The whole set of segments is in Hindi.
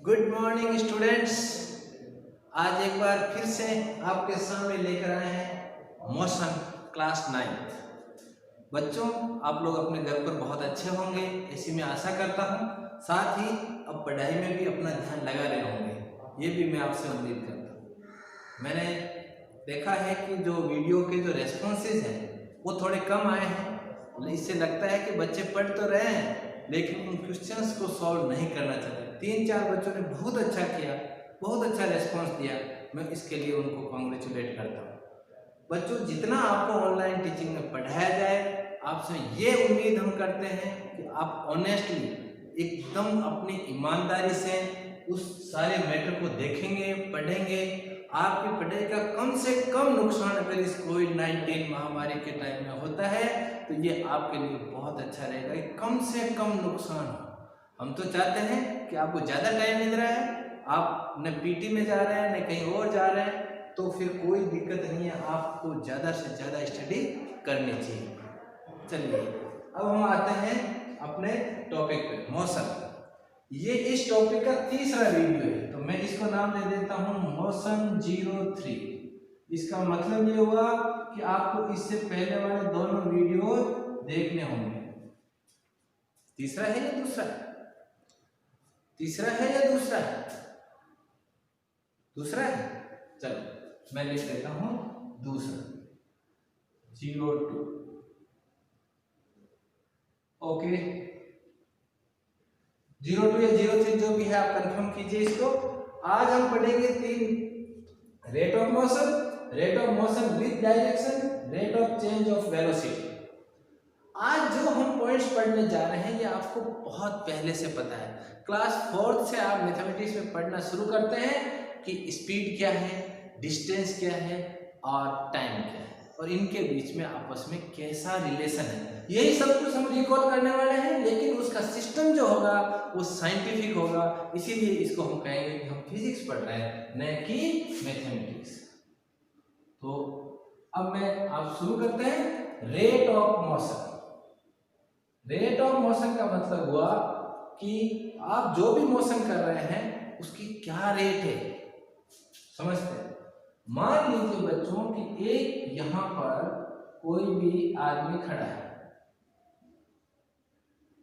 Good morning students. आज एक बार फिर से आपके सामने लेकर आए हैं मोशन क्लास 9। बच्चों, आप लोग अपने घर पर बहुत अच्छे होंगे ऐसी मैं आशा करता हूँ। साथ ही अब पढ़ाई में भी अपना ध्यान लगा रहे होंगे, ये भी मैं आपसे उम्मीद करता हूँ। मैंने देखा है कि जो वीडियो के जो रेस्पॉन्सेज हैं वो थोड़े कम आए हैं। इससे लगता है कि बच्चे पढ़ तो रहे हैं लेकिन उन क्वेश्चंस को सॉल्व नहीं करना चाहते। 3-4 बच्चों ने बहुत अच्छा किया, बहुत अच्छा रेस्पॉन्स दिया। मैं इसके लिए उनको कॉन्ग्रेचुलेट करता हूँ। बच्चों, जितना आपको ऑनलाइन टीचिंग में पढ़ाया जाए, आपसे ये उम्मीद हम करते हैं कि आप ऑनेस्टली एकदम अपनी ईमानदारी से उस सारे मैटर को देखेंगे, पढ़ेंगे। आपकी पढ़ाई का कम से कम नुकसान अगर इस कोविड-19 महामारी के टाइम में होता है तो ये आपके लिए बहुत अच्छा रहेगा कि कम से कम नुकसान हो। हम तो चाहते हैं कि आपको ज़्यादा टाइम मिल रहा है, आप न पीटी में जा रहे हैं न कहीं और जा रहे हैं, तो फिर कोई दिक्कत नहीं है, आपको ज़्यादा से ज़्यादा स्टडी करनी चाहिए। चलिए अब हम आते हैं अपने टॉपिक पे, मोशन। ये इस टॉपिक का तीसरा वीडियो है, तो मैं इसको नाम दे देता हूँ मोशन 03। इसका मतलब ये हुआ कि आपको इससे पहले वाले दोनों वीडियो देखने होंगे। तीसरा है या दूसरा है? तीसरा है या दूसरा है? दूसरा है। चलो मैं लिख देता हूं दूसरा, 02। ओके, 02 या 03 जो भी है आप कंफर्म कीजिए इसको। आज हम पढ़ेंगे 3: rate of motion with direction, rate of change of velocity. आज जो हम पॉइंट्स पढ़ने जा रहे हैं ये आपको बहुत पहले से पता है। क्लास 4 से आप मैथमेटिक्स में पढ़ना शुरू करते हैं कि स्पीड क्या है, डिस्टेंस क्या है और टाइम क्या है, और इनके बीच में आपस में कैसा रिलेशन है, यही सब कुछ हम रिकॉल करने वाले हैं। लेकिन उसका सिस्टम जो होगा वो साइंटिफिक होगा, इसीलिए इसको हम कहेंगे कि हम फिजिक्स पढ़ रहे हैं न कि मैथमेटिक्स। तो अब मैं आप शुरू करते हैं। Rate of motion. Rate of motion का मतलब हुआ कि आप जो भी मोशन कर रहे हैं उसकी क्या रेट है, समझते हैं? मान लीजिए बच्चों कि एक यहां पर कोई भी आदमी खड़ा है,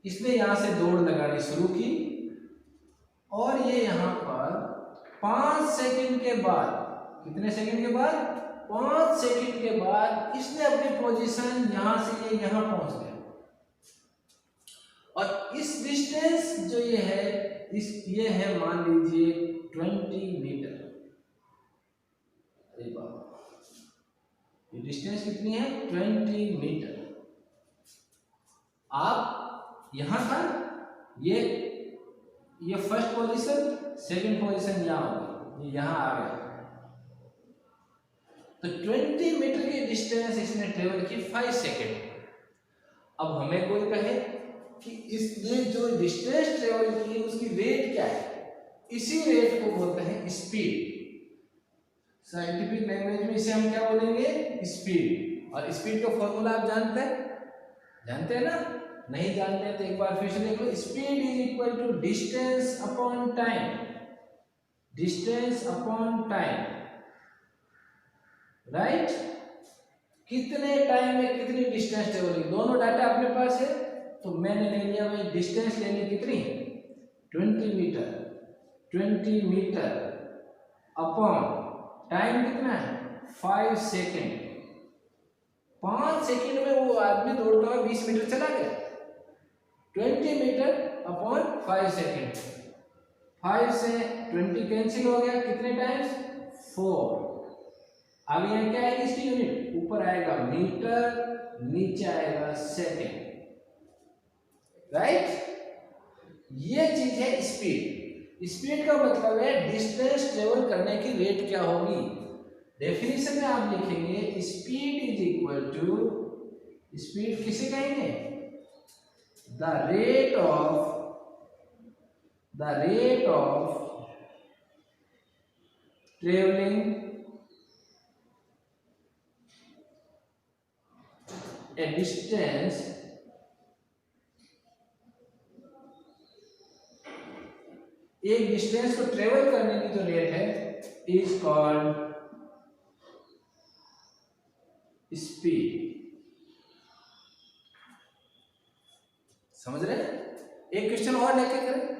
इसने यहां से दौड़ लगानी शुरू की और ये यहां पर 5 सेकंड के बाद, कितने सेकंड के बाद? 5 सेकंड के बाद इसने अपनी पोजीशन यहां से ये यहां पहुंच गया। और इस डिस्टेंस जो ये है, ये है मान लीजिए 20 मीटर। अरे बाबा, ये डिस्टेंस कितनी है? 20 मीटर। आप यहां था, ये फर्स्ट पोजीशन, सेकंड पोजीशन यहां हो गई, ये यहां आ गया। तो 20 मीटर की डिस्टेंस इसने ट्रेवल की 5 सेकंड। अब हमें कोई कहे कि इसने जो डिस्टेंस ट्रेवल की उसकी रेट क्या है, इसी रेट को बोलते हैं स्पीड। साइंटिफिक लैंग्वेज में इसे हम क्या बोलेंगे? स्पीड। और स्पीड का फॉर्मूला आप जानते हैं ना? नहीं जानते हैं तो एक बार फिर से देख लो। Speed is equal to distance upon time. Distance upon time, right? कितने टाइम में कितनी डिस्टेंस ट्रेवल की, दोनों डाटा अपने पास है। तो मैंने ले लिया भाई, डिस्टेंस ले ली कितनी? 20 मीटर। 20 मीटर अपॉन टाइम कितना है? 5 सेकेंड। 5 सेकेंड में वो आदमी दौड़ता हुआ 20 मीटर चला गया। 20 मीटर अपॉन 5 सेकेंड। 5 से 20 कैंसिल हो गया, कितने टाइम्स? 4। आगे यहाँ क्या आएगी इसकी यूनिट? ऊपर आएगा मीटर, नीचे आएगा सेकेंड, राइट? ये चीज है स्पीड। स्पीड का मतलब है डिस्टेंस ट्रेवल करने की रेट क्या होगी। डेफिनेशन में आप लिखेंगे speed is equal to, speed किसे कहेंगे? The rate of travelling a distance एक डिस्टेंस को ट्रेवल करने की जो रेट है इज कॉल्ड स्पीड। समझ रहे हैं? एक क्वेश्चन और लेके करें।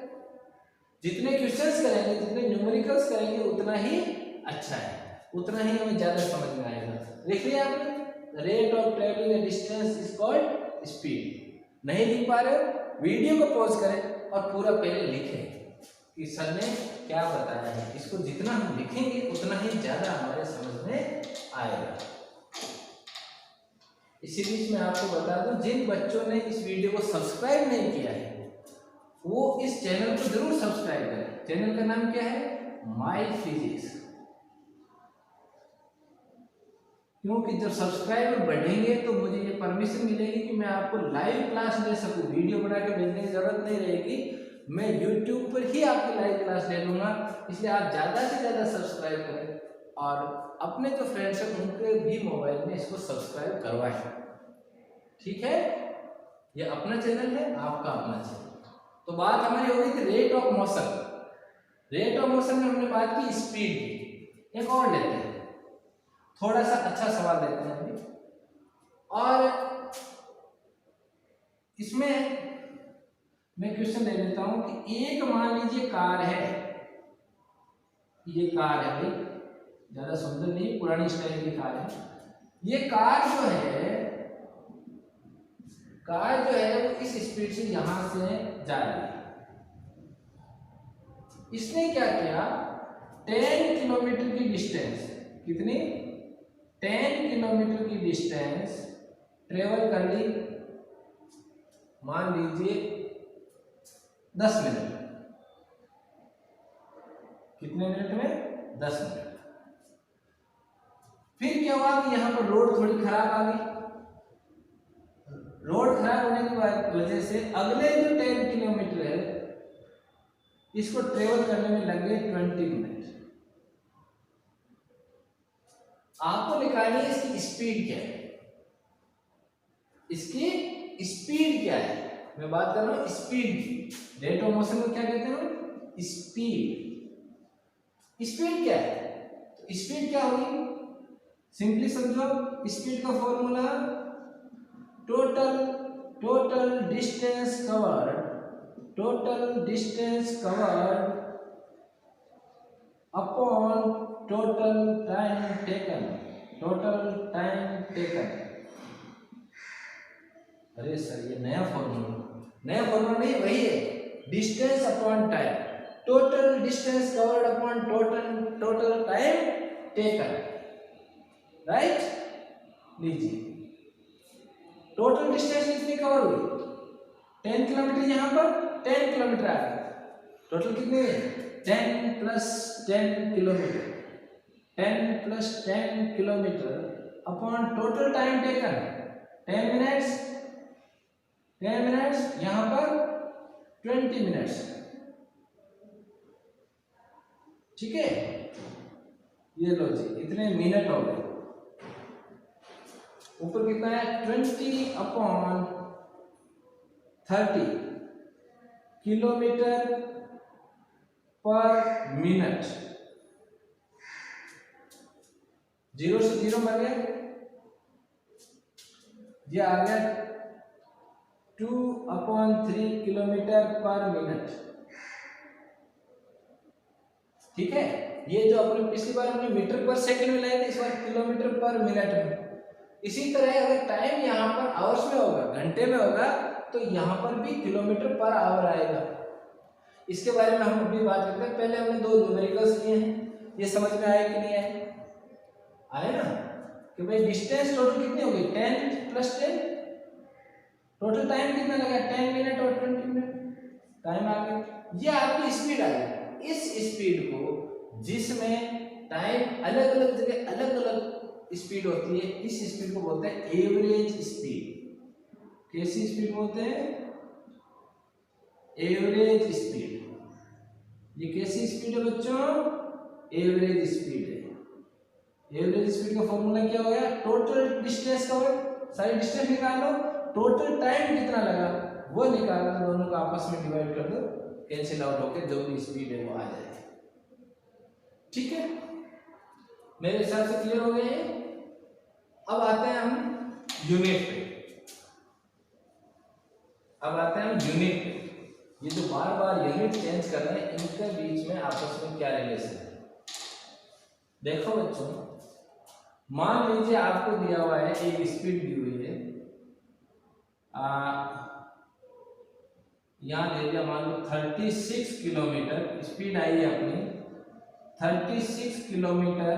जितने क्वेश्चंस करेंगे, जितने न्यूमेरिकल्स करेंगे उतना ही अच्छा है, उतना ही हमें ज्यादा समझ में आएगा। लिख लिया आपने? Rate of travelling A distance is called speed. नहीं लिख पा रहे हो, वीडियो को पॉज करें और पूरा पहले लिखें कि सर ने क्या बताया है। इसको जितना हम लिखेंगे उतना ही ज्यादा हमारे समझ में आएगा। इसी बीच में आपको बता दूं, जिन बच्चों ने इस वीडियो को सब्सक्राइब नहीं किया है वो इस चैनल को जरूर सब्सक्राइब करें। चैनल का नाम क्या है? My physics. क्योंकि जब सब्सक्राइबर बढ़ेंगे तो मुझे ये परमिशन मिलेगी कि मैं आपको लाइव क्लास दे सकूं। वीडियो बना के भेजने की जरूरत नहीं रहेगी, मैं YouTube पर ही आपकी लाइव क्लास दे दूंगा। इसलिए आप ज्यादा से ज्यादा सब्सक्राइब करें और अपने जो फ्रेंड्स हैं उनके भी मोबाइल में इसको सब्सक्राइब करवाएं। ठीक है? ये अपना चैनल है, आपका अपना चैनल। तो बात हमारी हो गई थी rate of motion. Rate of motion में हमने बात की स्पीड की। एक और लेते हैं, थोड़ा सा अच्छा सवाल लेते हैं अभी। और इसमें मैं क्वेश्चन ले लेता हूं कि एक मान लीजिए कार है, ये कार है भाई, ज्यादा सुंदर नहीं, पुरानी स्टाइल की कार है। ये कार जो है वो इस स्पीड से यहां से जा रही है। इसने क्या किया? 10 किलोमीटर की डिस्टेंस, कितनी? 10 किलोमीटर की डिस्टेंस ट्रेवल कर ली, मान लीजिए 10 मिनट। कितने मिनट में? 10 मिनट। फिर क्या हुआ कि यहां पर रोड थोड़ी खराब आ गई। रोड खराब होने की वजह से अगले जो 10 किलोमीटर है इसको ट्रेवल करने में लगे 20 मिनट। आपको निकालनी है इसकी स्पीड क्या है। इसकी स्पीड क्या है? मैं बात कर रहा हूं स्पीड की। रेट ऑफ मोशन को क्या कहते हैं? स्पीड। स्पीड क्या है? तो स्पीड क्या होगी? सिंपली समझो, स्पीड का formula total distance covered upon total time taken. अरे सर ये नया फॉर्मूला नहीं, वही है, distance upon time. Total distance covered upon total time taken. Right? लीजिए, टोटल डिस्टेंस कितनी कवर हुई? 10 किलोमीटर। यहां पर 10 किलोमीटर आ गया। टोटल कितनी है? 10 plus 10 kilometre. 10 plus 10 kilometre upon total time taken 10 minutes. 10 minutes, यहां पर 20 मिनट्स। ठीक है? ये लो जी, इतने मिनट हो गए। ऊपर कितना है? 20 अपॉन 30 किलोमीटर पर मिनट। 0 से 0 बन गया, ये आ गया 2/3 किलोमीटर पर मिनट। ठीक है? ये जो अपने पिछली बार हमने मीटर पर सेकंड में लाए थे, इस बार किलोमीटर पर मिनट में। इसी तरह अगर टाइम यहाँ पर आवर्स में होगा, घंटे में होगा, तो यहाँ पर भी किलोमीटर पर आवर आएगा। इसके बारे में हम अभी बात करते हैं। पहले हमने दो न्यूमेरिकल्स लिए हैं, ये समझ में आए कि नहीं आए? आए ना? कि भाई डिस्टेंस टोटल कितनी होगी? 10 प्लस 10। टोटल टाइम कितना लगा? 10 मिनट और 20 मिनट टाइम आ गया। ये आपकी स्पीड आ गई। इस स्पीड को, जिसमें टाइम अलग अलग जगह अलग अलग स्पीड होती है, इस स्पीड को बोलते हैं एवरेज स्पीड। कैसी स्पीड बोलते हैं? Average speed. ये कैसी स्पीड है बच्चों? एवरेज स्पीड है। एवरेज स्पीड का फॉर्मूला क्या हो गया? टोटल डिस्टेंस कवर्ड, सारी डिस्टेंस निकाल लो, टोटल टाइम कितना लगा वो निकाल दो, दोनों को आपस में डिवाइड कर दो, कैंसिल आउट होकर जो भी स्पीड है वो आ जाए। ठीक है, मेरे हिसाब से क्लियर हो गए हैं। अब आते हैं हम यूनिट पे। ये जो बार बार यूनिट चेंज कर रहे हैं इनके बीच में आपस में क्या रिलेशन है? देखो बच्चों, मान लीजिए आपको दिया हुआ है, एक स्पीड दी हुई है, यहाँ दे दिया मान लो 36 किलोमीटर स्पीड आई है अपनी, 36 किलोमीटर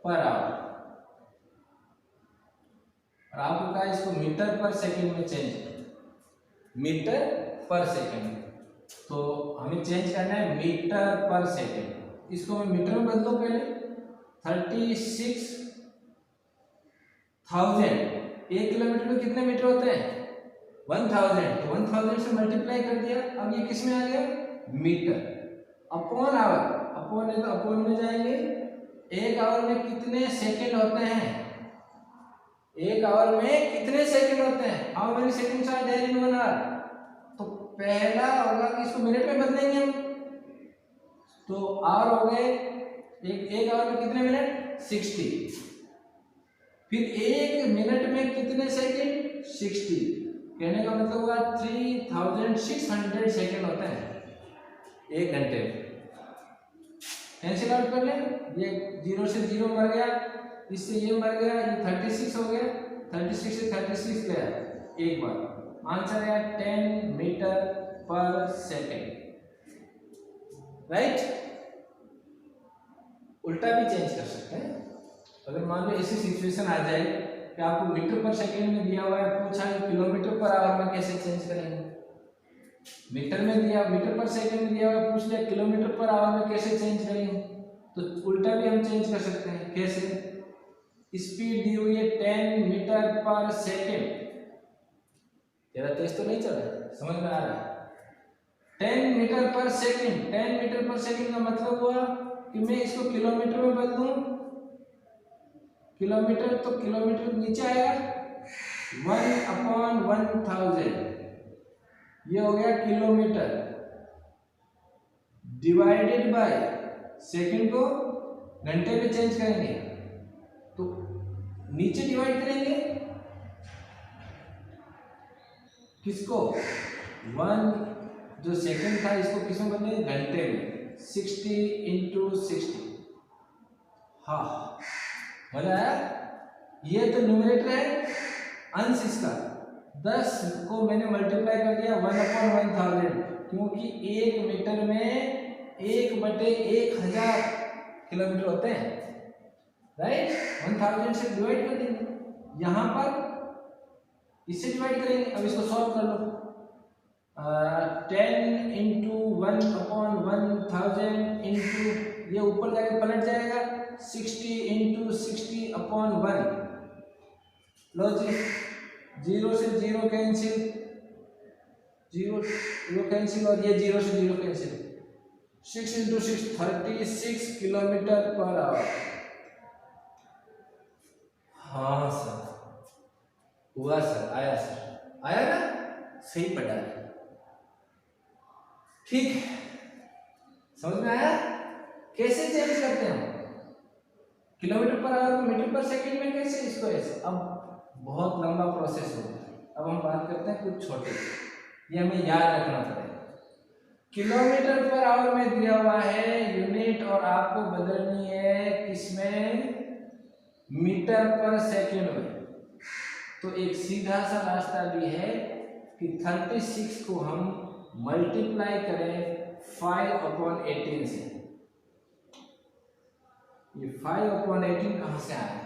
पर आवर, और आपको कहा इसको मीटर पर सेकंड में चेंज करो, मीटर पर सेकंड, तो हमें चेंज करना है मीटर पर सेकंड। इसको मैं मीटर में बदलूं पहले, 36,000, 1 किलोमीटर में कितने मीटर होते हैं? 1000, तो 1000 से मल्टीप्लाई कर दिया। अब ये किस में आ गया? मीटर अपॉन आवर, अपॉन है तो अपॉन में जाएंगे। 1 आवर में कितने सेकंड होते हैं? 1 आवर में कितने सेकंड होते हैं? How many seconds are there in 1 hour? तो पहला होगा कि इसको मिनट में बदलेंगे हम, तो आवर हो गए, एक आवर में कितने मिनट? 60। फिर 1 मिनट में कितने सेकंड? 60। कहने का मतलब हुआ 3600 सेकंड होते हैं 1 घंटे में। कैंसिल आउट कर लें, ये 0 से 0 मर गया, इससे ये मर गया, ये 36 हो गया, 36 से 36 गया एक बार, आंसर है 10 मीटर पर सेकेंड। राइट, उल्टा भी चेंज कर सकते हैं। अगर मान लो ऐसी सिचुएशन आ जाए कि आपको मीटर पर सेकेंड में दिया हुआ है, पूछा है किलोमीटर पर आवर में कैसे चेंज करेंगे? मीटर में दिया, मीटर पर सेकेंड में दिया हुआ है, पूछ लिया किलोमीटर पर आवर में कैसे चेंज करेंगे? तो उल्टा भी हम चेंज कर सकते हैं। कैसे? स्पीड दी हुई है 10 मीटर पर सेकेंड, तेरा तेज तो नहीं चल रहा, समझ में आ रहा है? 10 मीटर पर सेकेंड, 10 मीटर पर सेकेंड का मतलब हुआ कि मैं इसको किलोमीटर में बदलूं, किलोमीटर तो किलोमीटर नीचे आएगा, 1/1000, ये हो गया किलोमीटर, डिवाइडेड बाय सेकंड को घंटे में चेंज करेंगे तो नीचे डिवाइड करेंगे किसको? 1 जो सेकंड था इसको किस में बदलेंगे? घंटे में, 60 × 60। हाँ, मजा आया? ये तो न्यूमरेटर है, अंश इसका 10 को मैंने मल्टीप्लाई कर दिया 1/1000, क्योंकि 1 मीटर में 1/1000 किलोमीटर होते हैं। राइट, 1000 से डिवाइड कर देंगे, यहाँ पर इससे डिवाइड करेंगे। अब इसको सॉल्व कर लो, 10 × 1/1000 इंटू, ये ऊपर जाके पलट जाएगा, 60 × 60/1। लो जी, 0 से 0 कैंसिल, 0 कैंसिल, और ये 0 से 0 कैंसिल, 6 × 6 36 किलोमीटर पर आवर। हाँ सर, हुआ सर, आया सर, आया ना? सही पढ़ा है। ठीक, समझ में आया? कैसे चेंज करते हैं हम? किलोमीटर पर आवर को मीटर पर सेकंड में कैसे, इसको ऐसे। अब बहुत लंबा प्रोसेस होगा, अब हम बात करते हैं कुछ छोटे, ये हमें याद रखना पड़ेगा। किलोमीटर पर आवर में दिया हुआ है यूनिट, और आपको बदलनी है किसमें? मीटर पर सेकंड में। तो एक सीधा सा रास्ता भी है कि 36 को हम मल्टीप्लाई करें 5/18 से। ये 5/18 कहां से आया?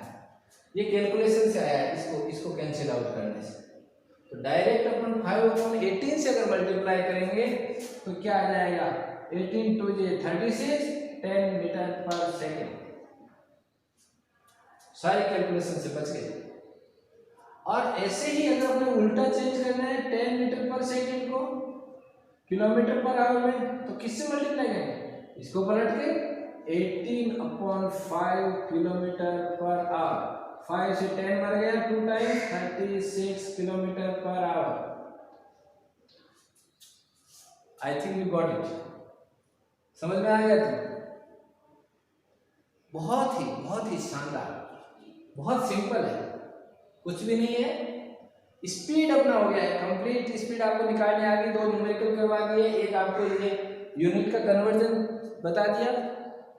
ये कैलकुलेशन से आया है, इसको कैंसिल आउट करने से। तो डायरेक्ट अपन 5/18 से अगर मल्टीप्लाई करेंगे तो क्या आ जाएगा? 18 × 2 = 36, 10 मीटर पर सेकेंड। सारे कैलकुलेशन से बच गए। और ऐसे ही अगर अपने उल्टा चेंज करना है 10 मीटर पर सेकेंड को किलोमीटर पर आवर में, तो किससे मल्टीप्लाई करेंगे? इसको पलट के 18/5 किलोमीटर पर आवर, 5 से 10 मर गया, 2 times 36 kilometre per hour. I think you got it. समझ में आ गया तुम? बहुत ही शानदार, बहुत सिंपल है, कुछ भी नहीं है। स्पीड अपना हो गया है कंप्लीट। स्पीड आपको निकालने आ गई, 2 न्यूमेरिकल करवा दिए, एक आपको ये यूनिट का कन्वर्जन बता दिया,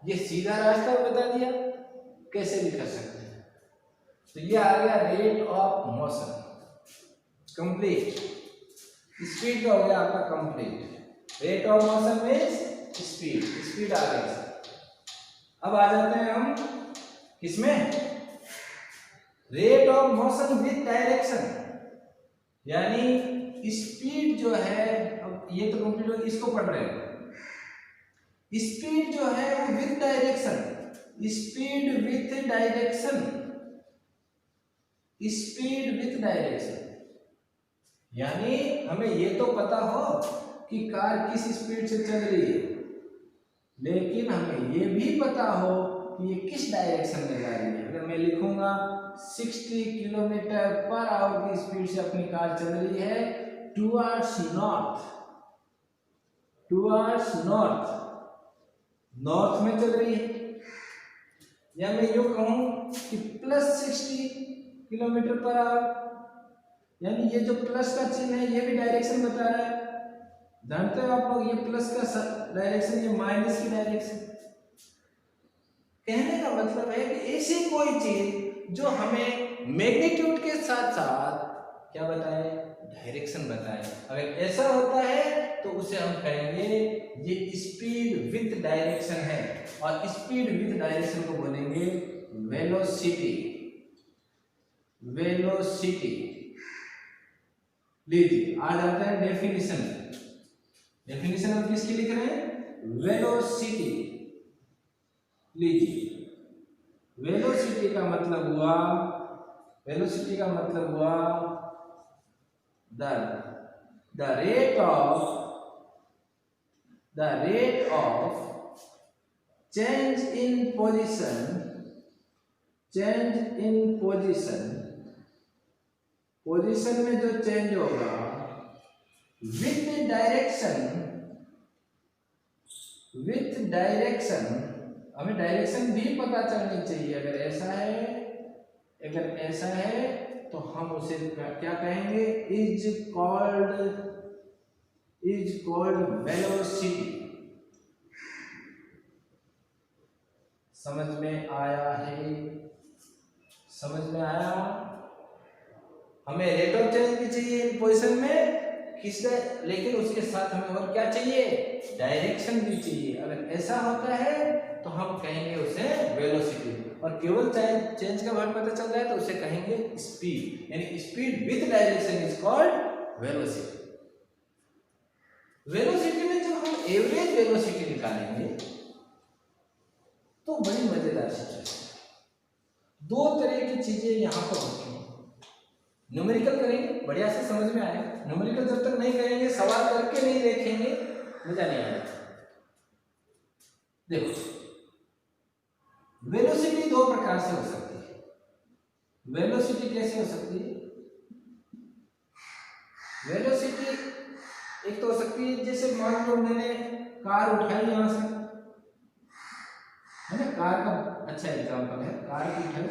ये सीधा रास्ता बता दिया कैसे भी कर सकते हैं। तो ये आ गया rate of motion complete. Speed का हो गया आपका complete. Rate of motion means speed, speed आ गई। अब आ जाते हैं हम किसमें? Rate of motion with direction, यानी स्पीड जो है, अब ये तो कंप्लीट हो, इसको पढ़ रहे हैं। स्पीड जो है वो with direction, speed with direction, speed with direction, यानी हमें ये तो पता हो कि कार किस स्पीड से चल रही है, लेकिन हमें ये भी पता हो कि ये किस डायरेक्शन में जा रही है। अगर मैं लिखूंगा 60 किलोमीटर पर आवर की स्पीड से अपनी कार चल रही है towards north, towards north, north में चल रही है, या मैं यूं कहूं कि +60 किलोमीटर पर आवर, यानी ये जो प्लस का चिन्ह है ये भी डायरेक्शन बता रहा है। जानते हो आप लोग, ये प्लस का डायरेक्शन, ये माइनस की डायरेक्शन। कहने का मतलब है कि ऐसी कोई चीज जो हमें मैग्नीट्यूड के साथ साथ क्या बताए, डायरेक्शन बताए, अगर ऐसा होता है तो उसे हम कहेंगे ये स्पीड विद डायरेक्शन है, और स्पीड विद डायरेक्शन को बोलेंगे वेलोसिटी, वेलोसिटी। लीजिए आ जाता है डेफिनेशन। डेफिनेशन हम किसकी लिख रहे हैं? वेलोसिटी। लीजिए, वेलोसिटी का मतलब हुआ, वेलोसिटी का मतलब हुआ the rate of change in position, change in position, position में जो चेंज होगा विथ डायरेक्शन, विथ डायरेक्शन, हमें डायरेक्शन भी पता चलनी चाहिए। अगर ऐसा है, अगर ऐसा है तो हम उसे क्या कहेंगे? Is called velocity. समझ में आया है? समझ में आया? हमें रेट ऑफ चेंज भी चाहिए इन पोजीशन में किससे, लेकिन उसके साथ हमें और क्या चाहिए? डायरेक्शन भी चाहिए। अगर ऐसा होता है तो हम कहेंगे उसे वेलोसिटी, और केवल चेंज का वर्ड पता चल रहा है तो उसे कहेंगे स्पीड, यानी speed with direction is called velocity. Velocity में जब हम एवरेज वेलोसिटी निकालेंगे तो बड़ी मजेदार सिचुएशन। 2 तरह की चीजें यहां पर होती हैं। न्यूमेरिकल करेंगे, बढ़िया से समझ में आएगा। न्यूमेरिकल जब तक नहीं करेंगे, सवाल करके नहीं देखेंगे, मजा नहीं आएगा। देखो, वेलोसिटी 2 प्रकार से हो सकती है। वेलोसिटी कैसे हो सकती है? वेलोसिटी एक तो हो सकती है, जैसे मान लो मैंने कार उठाई यहां से, है ना, कार का अच्छा एग्जांपल है। कार की उठाई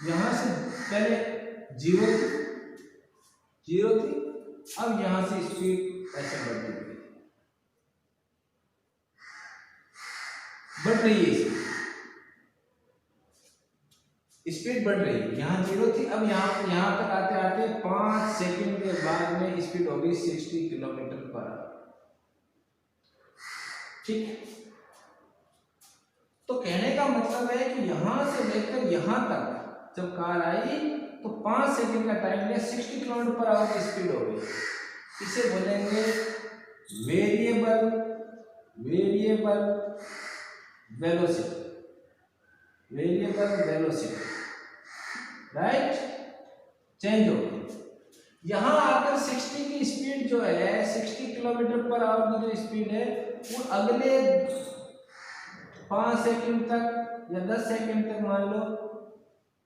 यहां से, पहले 0 थी, अब यहां से स्पीड ऐसे बढ़ रही है, स्पीड बढ़ रही है। यहाँ 0 थी, अब यहाँ तक आते आते 5 सेकंड के बाद में स्पीड होगी 60 किलोमीटर पर आवर। ठीक, तो कहने का मतलब है कि यहां से लेकर यहां तक जब कार आई तो 5 सेकंड का टाइम में 60 किलोमीटर पर आवर की स्पीड हो गई। इसे बोलेंगे variable velocity, variable velocity, right. Change हो गई। यहां आकर 60 की स्पीड जो है, 60 किलोमीटर पर आवर की जो स्पीड है वो अगले 5 सेकंड तक या 10 सेकंड तक मान लो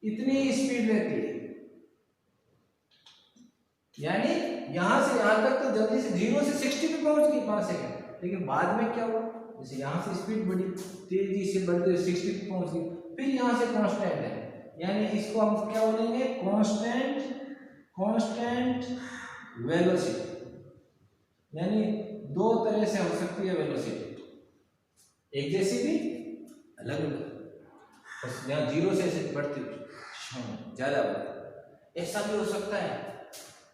इतनी स्पीड रहती है। यानी यहां से यहां तक तो जल्दी से 0 से 60 पे पहुंच गई 5 सेकंड, लेकिन बाद में क्या हुआ, जैसे यहां से स्पीड बढ़ी, तेजी से बढ़ते 60 पे पहुंच गई, फिर यहां से कांस्टेंट है, यानी इसको हम क्या बोलेंगे, कांस्टेंट वेलोसिटी। यानी दो तरह से हो सकती है वेलोसिटी, एक जैसी भी अलग अलग, बस यहाँ 0 से ऐसे बढ़ती ज्यादा बढ़ती। ऐसा भी हो सकता है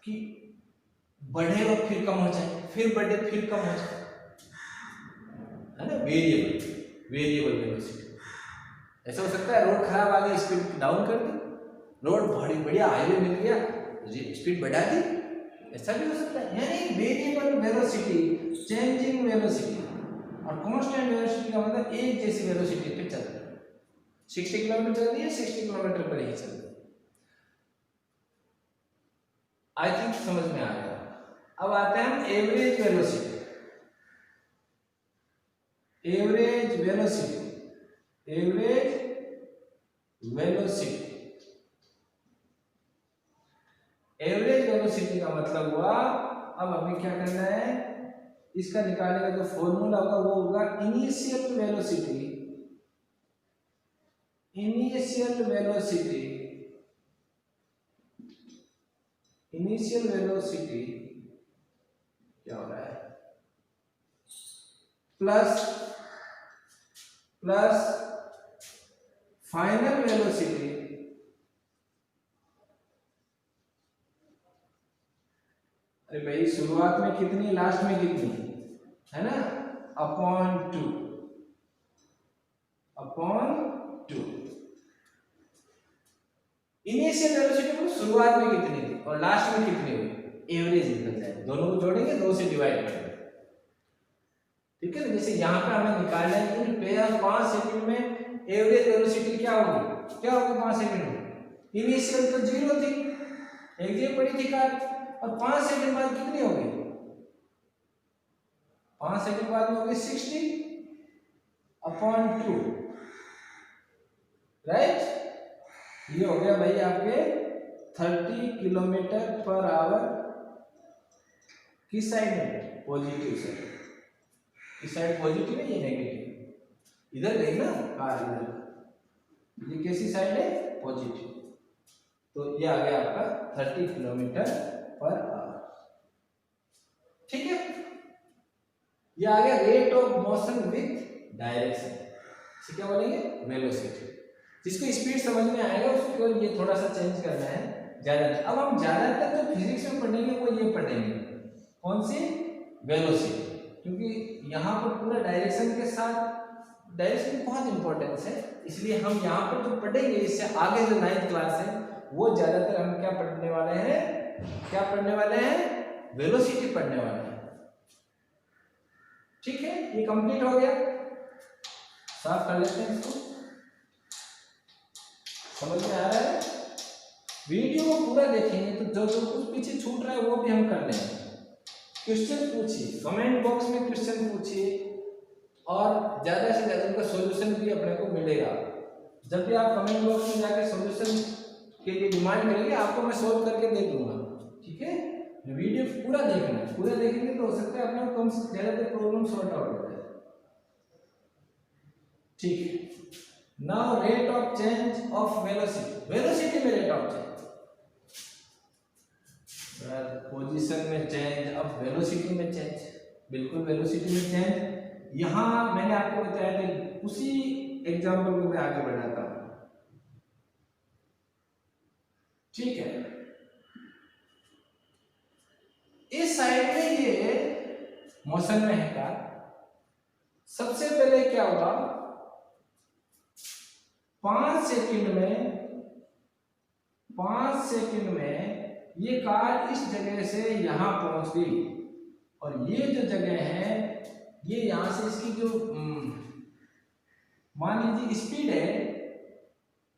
कि बढ़े और फिर कम हो जाए, फिर बढ़े फिर कम हो जाए, है ना, वेरिएबल वेलोसिटी। ऐसा हो सकता है रोड खराब आ गई, स्पीड डाउन कर दी, रोड बड़ी बढ़िया हाईवे मिल गया, स्पीड बढ़ा दी, ऐसा भी हो सकता है। यानी वेरिएबल वेलोसिटी, चेंजिंग वेलोसिटी, और कांस्टेंट वेलोसिटी का मतलब एक जैसी वेलोसिटी पे चल रहा है, 60 किलोमीटर चल रही है, 60 किलोमीटर पर ही चल रही है। आई थिंक समझ में आ गया। अब आते हैं हम एवरेज वेलोसिटी। एवरेज वेलोसिटी का मतलब हुआ, अब हमें क्या करना है, इसका निकालने का जो फॉर्मूला होगा वो होगा इनिशियल वेलोसिटी क्या हो रहा है, प्लस फाइनल वेलोसिटी अरे भाई शुरुआत में कितनी, लास्ट में कितनी, है ना, अपॉन टू। इनिशियल वेलोसिटी को शुरुआत में कितनी थी और लास्ट में कितनी हुई, एवरेज निकल जाए, दोनों को जोड़ेंगे, 2 से डिवाइड करेंगे, ठीक है ना। जैसे यहाँ पे हमें निकालना है कि 5 सेकंड में एवरेज वेलोसिटी क्या होगी 5 सेकंड में, इनिशियल तो 0 थी, एक जगह पड़ी थी कार, और 5 सेकंड बाद कितनी होगी, 5 सेकंड बाद में होगी 60/2, राइट। ये हो गया भाई आपके 30 किलोमीटर पर आवर, किस साइड में, पॉजिटिव साइड, इस साइड पॉजिटिव है, ये नेगेटिव, इधर गई ना कार, इधर, ये कैसी साइड है, पॉजिटिव, तो ये आ गया आपका 30 किलोमीटर पर आवर, ठीक है। ये आ गया rate of motion with direction, इसे क्या बोलेंगे, वेलोसिटी। जिसको स्पीड समझ में आएगा उसको ये थोड़ा सा चेंज करना है ज्यादा। अब हम ज्यादातर जो फिजिक्स में पढ़ेंगे वो ये पढ़ेंगे, कौन सी, वेलोसिटी, क्योंकि यहाँ पर पूरा डायरेक्शन के साथ, डायरेक्शन की बहुत इंपॉर्टेंस है, इसलिए हम यहाँ पर जो पढ़ेंगे, इससे आगे जो 9th क्लास है वो ज्यादातर हम क्या पढ़ने वाले हैं, वेलोसिटी पढ़ने वाले हैं, ठीक है। ये कंप्लीट हो गया, साफ कर लेते हैं इसको, समझ में आ रहा है। वीडियो को पूरा देखेंगे तो जो कुछ पीछे छूट रहा है वो भी हम कर लेंगे। क्वेश्चन पूछिए, कमेंट बॉक्स में क्वेश्चन पूछिए, और ज्यादा से ज्यादा उनका सॉल्यूशन भी अपने को मिलेगा। जब भी आप कमेंट बॉक्स में जाकर सॉल्यूशन के लिए डिमांड करेंगे, आपको मैं सॉल्व करके दे दूंगा, ठीक है। वीडियो पूरा देखना है, पूरा देखेंगे तो हो सकता है अपने को कम से ज्यादा प्रॉब्लम सॉर्ट आउट हो जाए, ठीक है। Now rate of change of velocity में रेट ऑफ चेंज, पोजीशन में चेंज, अब वेलोसिटी में चेंज, बिल्कुल वेलोसिटी में चेंज। यहां मैंने आपको बताया था, उसी एग्जांपल को मैं आगे बढ़ाता हूं, ठीक है। इस साइड में ये मोशन में है कार, सबसे पहले क्या हुआ, 5 सेकंड में ये कार इस जगह से यहां पहुंच गई, और ये जो जगह है, ये यहां से इसकी जो मान लीजिए स्पीड है,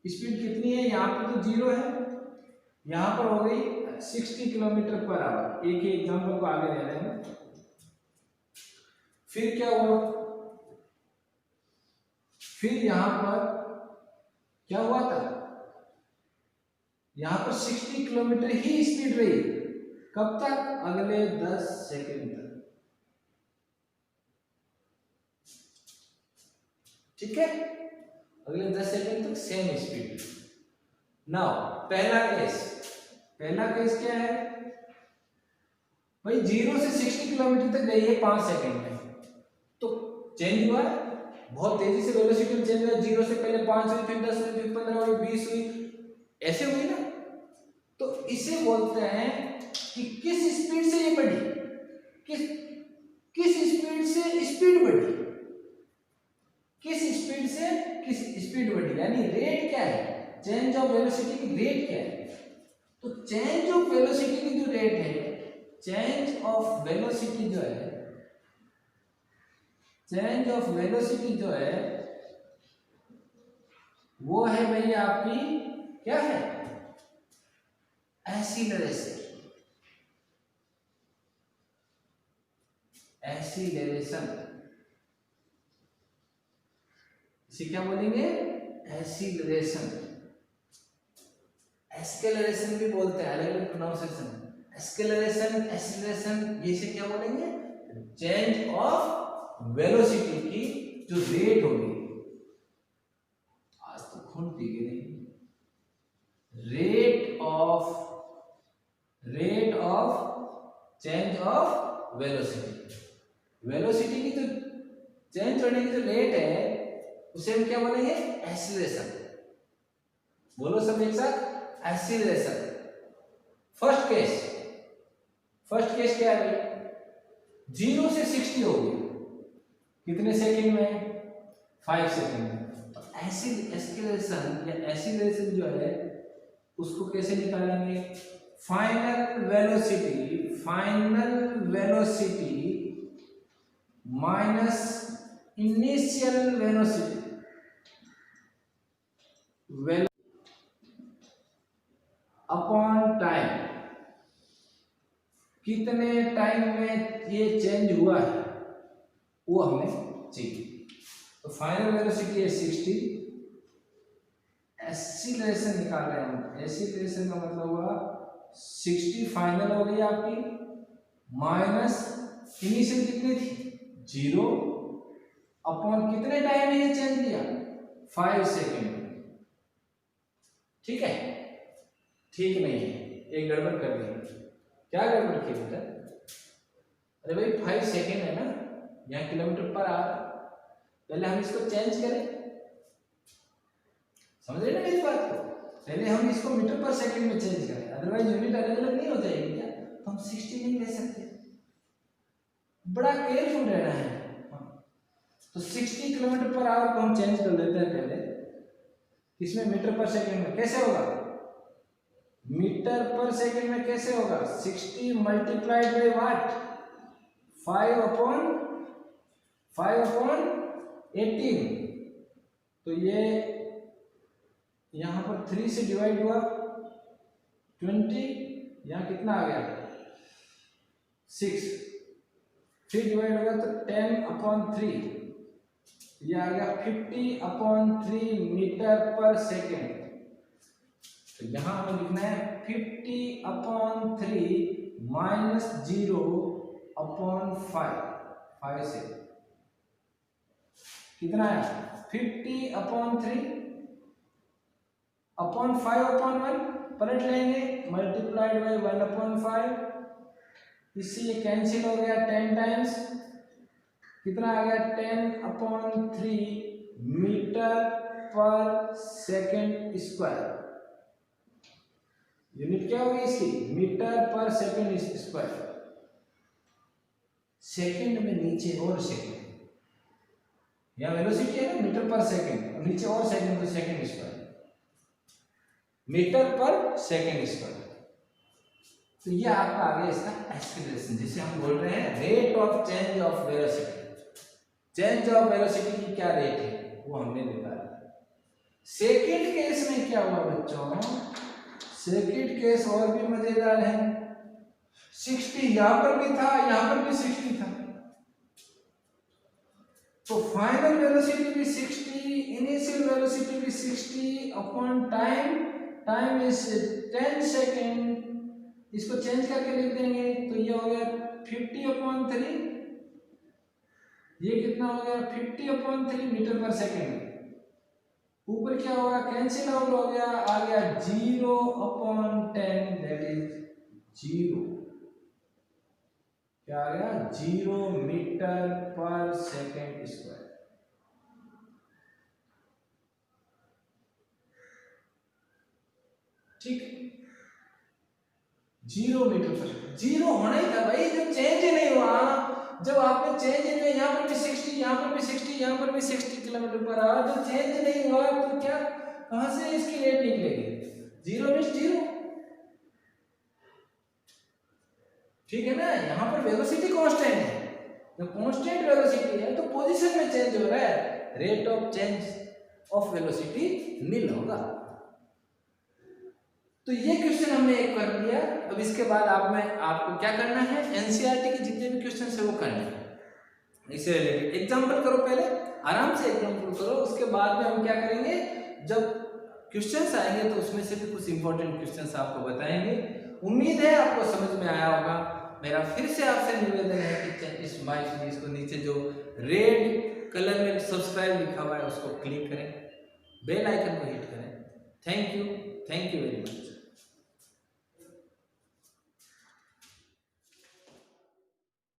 स्पीड कितनी है, यहां पे तो 0 है, यहां पर हो गई 60 किलोमीटर पर आवर। एक ही एग्जांपल को आगे ले रहे हैं। फिर क्या हुआ, फिर यहां पर क्या हुआ था, यहां पर 60 किलोमीटर ही स्पीड रही, कब तक? अगले 10 सेकंड तक। ठीक है, अगले 10 सेकंड तक सेम स्पीड। नाउ पहला केस क्या है भाई? 0 से 60 किलोमीटर तक गई है 5 सेकंड में, तो चेंज हुआ है, बहुत तेजी से वेलोसिटी में चेंज हुआ। 0 से पहले 5 हुई, फिर 10 हुई, फिर 15 हुई, 20 हुई, ऐसे हुई ना। तो इसे बोलते हैं कि किस स्पीड से ये बढ़ी, किस स्पीड से स्पीड बढ़ी, किस स्पीड बढ़ी, यानी रेट क्या है, चेंज ऑफ वेलोसिटी की रेट क्या है। तो चेंज ऑफ वेलोसिटी की जो रेट है, चेंज ऑफ वेलोसिटी जो है वो है भैया आपकी क्या है? एक्सीलरेशन। इसे क्या बोलेंगे? एक्सीलरेशन। एक्सेलरेशन भी बोलते हैं, अलग अलग प्रोनाउंसिएशन। एक्सेलरेशन, ये से क्या बोलेंगे? चेंज ऑफ वेलोसिटी की जो रेट होगी, आज तो खून पी गए नहीं, rate of change of velocity की जो चेंज होने की जो रेट है उसे हम क्या बोलेंगे? एक्सीलरेशन। बोलो सब एक साथ, एक्सीलरेशन। फर्स्ट केस क्या है भाई? 0 से 60 हो गई कितने सेकंड में? 5 सेकंड में। तो एक्सीलरेशन या एक्सीलरेशन जो है उसको कैसे निकालेंगे? Final velocity minus initial velocity upon time. कितने टाइम में ये चेंज हुआ है वो हमें चाहिए। तो फाइनल वेलोसिटी है 60, एक्सीलरेशन निकाल रहे हैं हम। एक्सीलरेशन का मतलब हुआ 60 फाइनल हो गई आपकी, माइनस इनिशियल कितनी थी? 0, अपॉन कितने टाइम में ये चेंज किया? 5 सेकेंड। ठीक है? ठीक नहीं है, एक गड़बड़ कर दी। क्या गड़बड़ की बेटा? अरे भाई 5 सेकेंड है ना, यहाँ किलोमीटर पर आवर, पहले हम इसको चेंज करें। समझ रहे ना इस बात को? पहले हम इसको मीटर पर सेकंड में चेंज करें, अदरवाइज यूनिट अलग अलग नहीं हो जाएगी क्या? तो हम 60 नहीं ले सकते, बड़ा केयरफुल रहना है। तो 60 किलोमीटर पर आवर को हम चेंज कर लेते हैं पहले, इसमें मीटर पर सेकंड में कैसे होगा? मीटर पर सेकंड में कैसे होगा? 60 मल्टीप्लाइड बाई व्हाट? 5 अपॉन 18। तो ये यहां पर 3 से डिवाइड हुआ 20, यहां कितना आ गया? 6। फिर डिवाइड होगा तो 10/3, ये आ गया 50/3 मीटर पर सेकेंड। तो यहां हमें लिखना है 50/3 माइनस 0/5। 5 से कितना है? 50/3 अपॉन 5/1 पलट लेंगे, मल्टीप्लाइड बाई 1/5। इससे ये कैंसिल हो गया 10 टाइम्स, कितना आ गया? 10/3 मीटर पर सेकेंड स्क्वायर। यूनिट क्या होगी इसकी? मीटर पर सेकेंड स्क्वायर। सेकेंड में नीचे और सेकेंड, यहाँ वेलोसिटी है ना मीटर पर सेकेंड, और नीचे और सेकेंड तो सेकेंड स्क्वायर, मीटर पर सेकेंड स्क्वायर। तो ये आपका आ गया इसका एक्सीलरेशन, जिसे हम बोल रहे हैं rate of change of velocity. Change of velocity की क्या रेट है वो हमने निकाला। सेकेंड केस में क्या हुआ बच्चों? सेकेंड केस और भी मजेदार है। 60 यहां पर भी था, यहां पर भी 60 था, तो फाइनल वेलोसिटी भी 60, इनिशियल वेलोसिटी भी 60 अपॉन टाइम इज 10 सेकेंड इसको चेंज करके लिख देंगे तो ये हो गया 50/3, ये कितना हो गया 50/3 मीटर पर सेकेंड। ऊपर क्या होगा, कैंसिल आउट हो गया, आ गया 0/10, दैट इज 0। क्या आ गया 0 मीटर पर सेकेंड स्क्वायर। ठीक, 0 मीटर पर, 0 होना ही था भाई, जो चेंज ही नहीं हुआ। जब आपने चेंज नहीं, यहाँ पर भी 60, यहाँ पर भी 60, यहाँ पर भी 60 किलोमीटर पर आ, जो चेंज नहीं हुआ तो क्या, कहां से इसकी रेट निकलेगी, 0 मीन्स 0। ठीक है ना, यहाँ पर वेलोसिटी कांस्टेंट है, जो कांस्टेंट वेलोसिटी है तो पोजीशन में चेंज हो रहा है, rate of change of velocity nil होगा। तो ये क्वेश्चन हमने एक कर लिया। अब इसके बाद आपको क्या करना है, एनसीईआरटी के जितने भी क्वेश्चन है वो करने हैं इससे रिलेटेड। एग्जांपल करो, पहले आराम से एग्जांपल करो, उसके बाद में हम क्या करेंगे, जब क्वेश्चंस आएंगे तो उसमें से भी कुछ इंपॉर्टेंट क्वेश्चंस आपको बताएंगे। उम्मीद है आपको समझ में आया होगा। मेरा फिर से आपसे निवेदन है कि इस माय सीरीज को नीचे जो रेड कलर में सब्सक्राइब लिखा हुआ है उसको क्लिक करें, बेल आइकन को हिट करें। Thank you very much.